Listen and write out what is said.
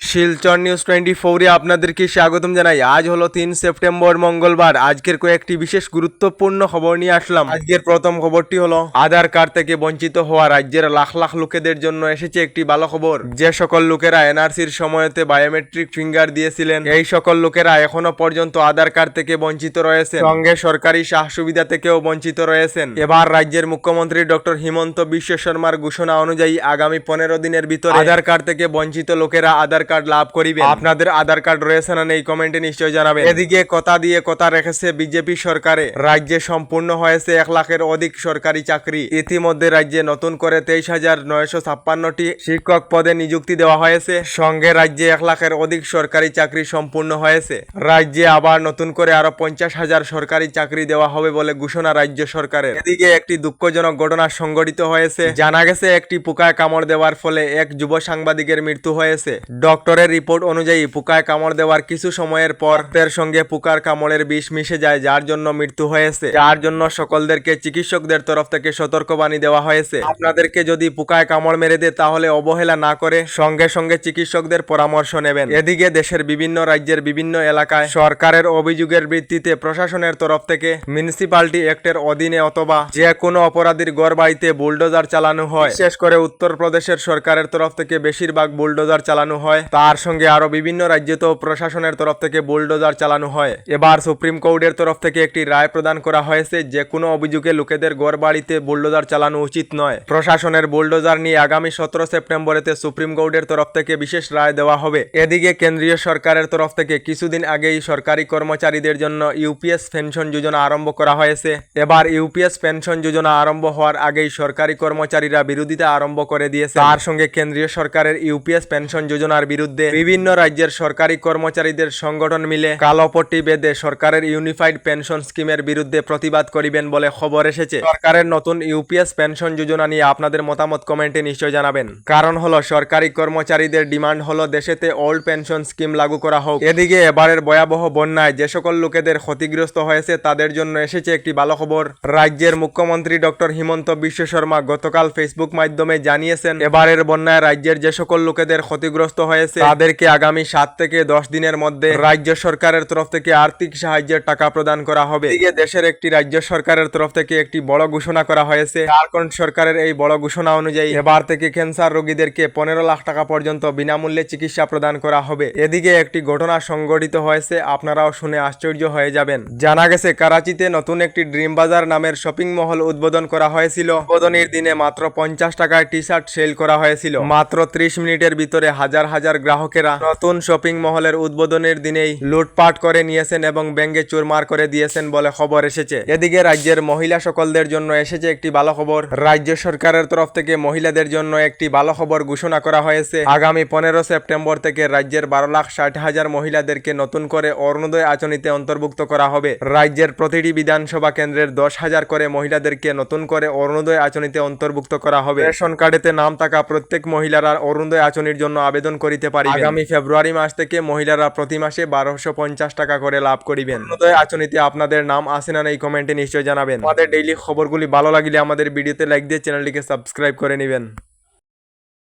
Silchar news 24 আপনাদেরকে স্বাগতম জানাই। আজ হলো 3 সেপ্টেম্বর মঙ্গলবার। আজকের কয়েকটি বিশেষ গুরুত্বপূর্ণ খবর নিয়ে আসলাম। আজকের প্রথম খবরটি হলো আধার কার্ড থেকে বঞ্চিত হওয়া রাজ্যের লাখ লাখ লোকেদের জন্য এসেছে একটি ভালো খবর। যে সকল লোকেরা এনআরসির সময়তে বায়োমেট্রিক ফিঙ্গার দিয়েছিলেন, এই সকল লোকেরা এখনো পর্যন্ত আধার কার্ড থেকে বঞ্চিত রয়েছেন, সঙ্গে সরকারি সুবিধা থেকেও বঞ্চিত রয়েছেন। এবার রাজ্যের মুখ্যমন্ত্রী ডক্টর হিমন্ত বিশ্ব শর্মার ঘোষণা অনুযায়ী আগামী 15 দিনের ভিতরে আধার কার্ড থেকে বঞ্চিত লোকেরা আধার কার্ড লাভ করিবে। আপনাদের আধার কার্ড রয়েছে না নেই কমেন্টে নিশ্চয় জানাবেন। এদিকে কথা দিয়ে কথা রেখেছে বিজেপি সরকারে। রাজ্যে সম্পূর্ণ হয়েছে 1 লাখের অধিক সরকারি চাকরি। ইতিমধ্যে রাজ্যে নতুন করে 23,956টি শিক্ষক পদে নিযুক্তি দেওয়া হয়েছে। সঙ্গে রাজ্যে 1 লাখের অধিক সরকারি চাকরি সম্পূর্ণ হয়েছে। রাজ্যে আবার নতুন করে আরো 50,000 সরকারি চাকরি দেওয়া হবে বলে ঘোষণা রাজ্য সরকারের। এদিকে একটি দুঃখজনক ঘটনা সংঘটিত হয়েছে। জানা গেছে একটি পোকায় কামড় দেওয়ার ফলে এক যুব সাংবাদিকের মৃত্যু হয়েছে। ডক্টরের রিপোর্ট অনুযায়ী পোকায় কামড় দেওয়ার কিছু সময়ের পর তার সঙ্গে পোকার কামড়ের বিষ মিশে যায়, যার জন্য মৃত্যু হয়েছে। যার জন্য সকলদেরকে চিকিৎসকদের তরফ থেকে সতর্কবাণী দেওয়া হয়েছে। আপনাদেরকে যদি পোকায় কামড় মেরে দেয় তাহলে অবহেলা না করে সঙ্গে সঙ্গে চিকিৎসকদের পরামর্শ নেবেন। এদিকে দেশের বিভিন্ন রাজ্যের বিভিন্ন এলাকায় সরকারের অভিযোগের ভিত্তিতে প্রশাসনের তরফ থেকে মিউনিসিপালিটি অ্যাক্টের অধীনে অথবা যে কোনো অপরাধীর ঘর বাড়িতে বুলডোজার চালানো হয়। বিশেষ করে উত্তরপ্রদেশের সরকারের তরফ থেকে বেশিরভাগ বুলডোজার চালানো হয়। তার সঙ্গে আরো বিভিন্ন রাজ্যেতেও প্রশাসনের তরফ থেকে বুলডোজার চালানো হয়। এবার সুপ্রিম কোর্টের তরফ থেকে একটি রায় প্রদান করা হয়েছে, যে কোনো অভিযোগে লোকেদের ঘর বাড়িতে বুলডোজার চালানো উচিত নয়। প্রশাসনের বুলডোজার নিয়ে আগামী 17 সেপ্টেম্বরেতে সুপ্রিম কোর্টের তরফ থেকে বিশেষ রায় দেওয়া হবে। এদিকে কেন্দ্রীয় সরকারের তরফ থেকে কিছুদিন আগেই সরকারি কর্মচারীদের জন্য ইউপিএস পেনশন যোজনা আরম্ভ করা হয়েছে। এবার ইউপিএস পেনশন যোজনা আরম্ভ হওয়ার আগেই সরকারি কর্মচারীরা বিরোধিতা আরম্ভ করে দিয়েছে। তার সঙ্গে কেন্দ্রীয় সরকারের ইউপিএস পেনশন যোজনার বিরুদ্ধে বিভিন্ন রাজ্যের সরকারি কর্মচারীদের সংগঠন মিলে কালোপট্টি বেঁধে সরকারের ইউনিফাইড পেনশন স্কিমের বিরুদ্ধে প্রতিবাদ করিবেন বলে খবর এসেছে। সরকারের নতুন ইউপিএস পেনশন যোজনা নিয়ে আপনাদের মতামত কমেন্টে নিশ্চয় জানাবেন। কারণ হলো সরকারি কর্মচারীদের ডিমান্ড হলো দেশেতে ওল্ড পেনশন স্কিম লাগু করা হোক। এদিকে এবারের ভয়াবহ বন্যায় যে সকল লোকেদের ক্ষতিগ্রস্ত হয়েছে তাদের জন্য এসেছে একটি ভালো খবর। রাজ্যের মুখ্যমন্ত্রী ডক্টর হিমন্ত বিশ্ব শর্মা গতকাল ফেসবুক মাধ্যমে জানিয়েছেন, এবারের বন্যায় রাজ্যের যে সকল লোকেদের ক্ষতিগ্রস্ত হয়েছে তাদেরকে আগামী 7 থেকে 10 দিনের মধ্যে রাজ্য সরকারের তরফ থেকে আর্থিক সাহায্যের টাকা প্রদান করা হবে। এদিকে দেশের একটি রাজ্য সরকারের তরফ থেকে একটি বড় ঘোষণা করা হয়েছে। ঝাড়খণ্ড সরকারের এই বড় ঘোষণা অনুযায়ী এবার থেকে ক্যান্সার রোগীদেরকে 15 লাখ টাকা পর্যন্ত বিনামূল্যে চিকিৎসা প্রদান করা হবে। এদিকে একটি ঘটনা সংঘটিত হয়েছে, আপনারাও শুনে আশ্চর্য হয়ে যাবেন। জানা গেছে করাচিতে নতুন একটি ড্রিম বাজার নামের শপিং মহল উদ্বোধন করা হয়েছিল। উদ্বোধনের দিনে মাত্র 50 টাকায় টি শার্ট সেল করা হয়েছিল। মাত্র 30 মিনিটের ভিতরে হাজার হাজার গ্রাহকেরা নতুন শপিং মহলের উদ্বোধনের দিনেই লুটপাট করে নিয়েছেন এবং ব্যাংকে চুরমার করে দিয়েছেন বলে খবর এসেছে। এদিকে রাজ্যের মহিলা সকলদের জন্য এসেছে একটি ভালো খবর। রাজ্য সরকারের তরফ থেকে মহিলাদের জন্য একটি ভালো খবর ঘোষণা করা হয়েছে। আগামী 15 সেপ্টেম্বর থেকে রাজ্যের 12,60,000 মহিলাদেরকে নতুন করে অরুণোদয় আঁচনিতে অন্তর্ভুক্ত করা হবে। রাজ্যের প্রতিটি বিধানসভা কেন্দ্রের 10,000 করে মহিলাদেরকে নতুন করে অরুণোদয় আঁচনিতে অন্তর্ভুক্ত করা হবে। রেশন কার্ডেতে নাম থাকা প্রত্যেক মহিলারা অরুণোদয় আঁচনির জন্য আবেদন করিতে পারিবেন। আগামী ফেব্রুয়ারি মাস থেকে মহিলারা প্রতি মাসে 1250 টাকা করে লাভ করিবেন। অরুণোদয় আঁচনিতে আপনাদের নাম আছে না এই কমেন্টে নিশ্চয় জানাবেন। আমাদের ডেইলি খবরগুলি ভালো লাগলে আমাদের ভিডিওতে লাইক দিয়ে চ্যানেলটিকে সাবস্ক্রাইব করে নেবেন।